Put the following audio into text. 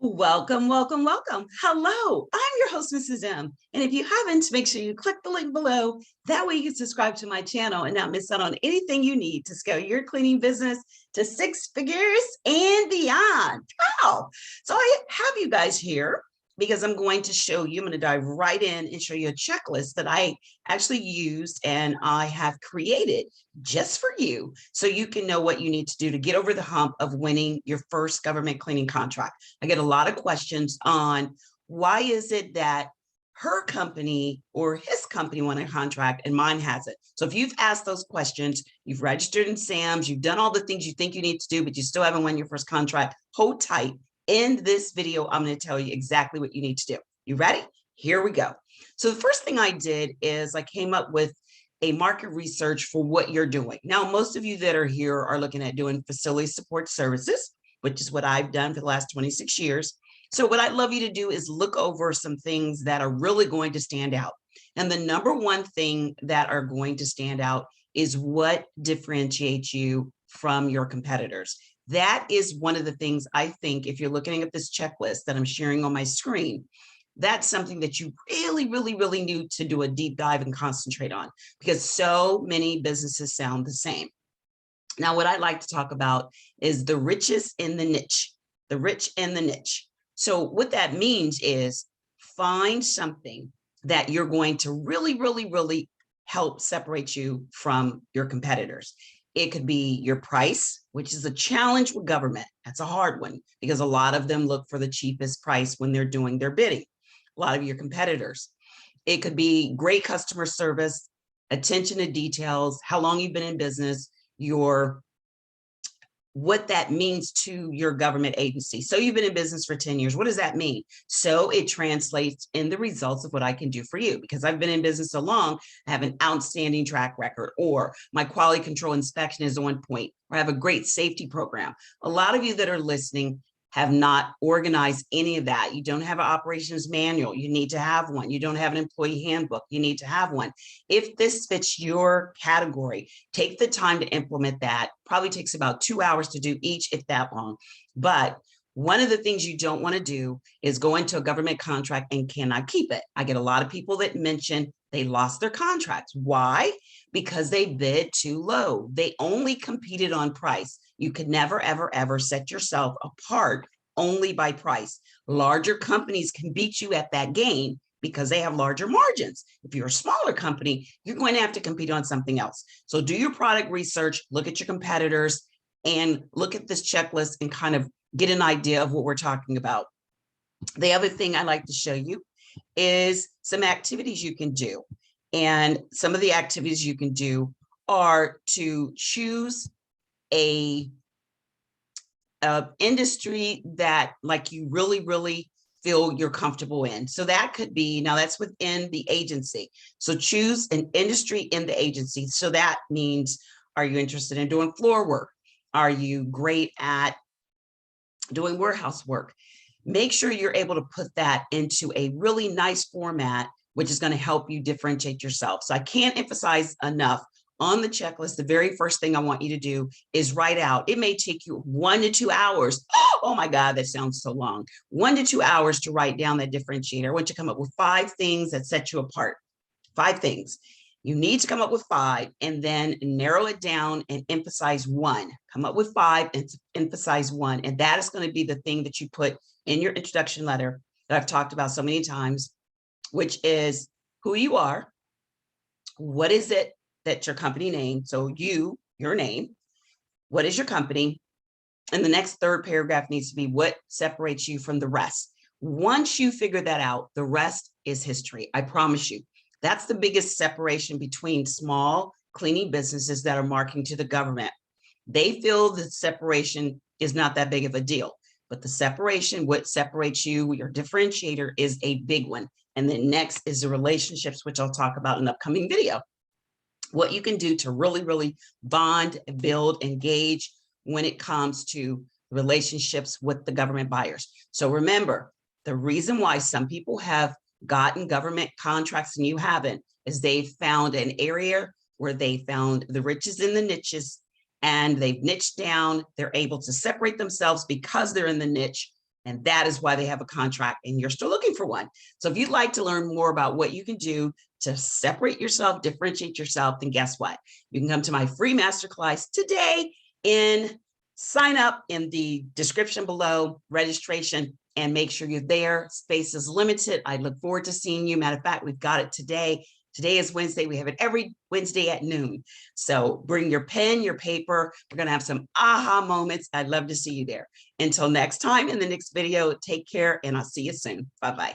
Welcome, welcome, welcome. Hello, I'm your host, Mrs. M. And if you haven't, make sure you click the link below. That way you can subscribe to my channel and not miss out on anything you need to scale your cleaning business to 6 figures and beyond. Wow. So I have you guys here because I'm going to show you, I'm going to dive right in and show you a checklist that I actually used and I have created just for you so you can know what you need to do to get over the hump of winning your first government cleaning contract. I get a lot of questions on why is it that her company or his company won a contract and mine hasn't. So if you've asked those questions, you've registered in SAMs, you've done all the things you think you need to do, but you still haven't won your first contract, hold tight. In this video, I'm going to tell you exactly what you need to do. You ready? Here we go. So the first thing I did is I came up with a market research for what you're doing. Now, most of you that are here are looking at doing facility support services, which is what I've done for the last 26 years. So what I'd love you to do is look over some things that are really going to stand out. And the number one thing that are going to stand out is what differentiates you from your competitors. That is one of the things I think, if you're looking at this checklist that I'm sharing on my screen, that's something that you really need to do a deep dive and concentrate on, because so many businesses sound the same. Now, what I'd like to talk about is the riches in the niche, the rich in the niche. So what that means is find something that you're going to really help separate you from your competitors. It could be your price, which is a challenge with government. That's a hard one because a lot of them look for the cheapest price when they're doing their bidding. A lot of your competitors. It could be great customer service, attention to details, how long you've been in business, what that means to your government agency. So you've been in business for 10 years. What does that mean? So it translates in the results of what I can do for you. Because I've been in business so long, I have an outstanding track record, or my quality control inspection is on point, or I have a great safety program. A lot of you that are listening have not organized any of that. You don't have an operations manual. You need to have one. You don't have an employee handbook. You need to have one. If this fits your category, take the time to implement that. Probably takes about 2 hours to do each, if that long. But one of the things you don't want to do is go into a government contract and cannot keep it. I get a lot of people that mention they lost their contracts. Why? Because they bid too low. They only competed on price. You could never, ever set yourself apart only by price. Larger companies can beat you at that game because they have larger margins. If you're a smaller company, you're going to have to compete on something else. So do your product research, look at your competitors, and look at this checklist and kind of get an idea of what we're talking about. The other thing I like to show you is some activities you can do. And some of the activities you can do are to choose a industry that like you really feel you're comfortable in. So that could be, now that's within the agency. So choose an industry in the agency. So that means, are you interested in doing floor work? Are you great at doing warehouse work? Make sure you're able to put that into a really nice format, which is going to help you differentiate yourself. So I can't emphasize enough on the checklist. The very first thing I want you to do is write out. It may take you 1 to 2 hours. Oh my God, that sounds so long. 1 to 2 hours to write down that differentiator. I want you to come up with 5 things that set you apart. 5 things. You need to come up with 5 and then narrow it down and emphasize 1. Come up with 5 and emphasize 1. And that is going to be the thing that you put in your introduction letter that I've talked about so many times, which is who you are. What is it that your company name? So your name, what is your company? And the next third paragraph needs to be what separates you from the rest. Once you figure that out, the rest is history. I promise you. That's the biggest separation between small cleaning businesses that are marketing to the government. They feel the separation is not that big of a deal, but the separation, what separates you, your differentiator, is a big one. And then next is the relationships, which I'll talk about in an upcoming video. What you can do to really bond, build, engage when it comes to relationships with the government buyers. So remember, the reason why some people have gotten government contracts and you haven't is they've found an area where they found the riches in the niches and they've niched down. They're able to separate themselves because they're in the niche And that is why they have a contract and you're still looking for one. So if you'd like to learn more about what you can do to separate yourself, differentiate yourself, then guess what? You can come to my free masterclass today and sign up in the description below, registration, and make sure you're there. Space is limited. I look forward to seeing you. Matter of fact, we've got it today. Today is Wednesday. We have it every Wednesday at noon. So bring your pen, your paper. We're going to have some aha moments. I'd love to see you there. Until next time, in the next video, take care, and I'll see you soon. Bye-bye.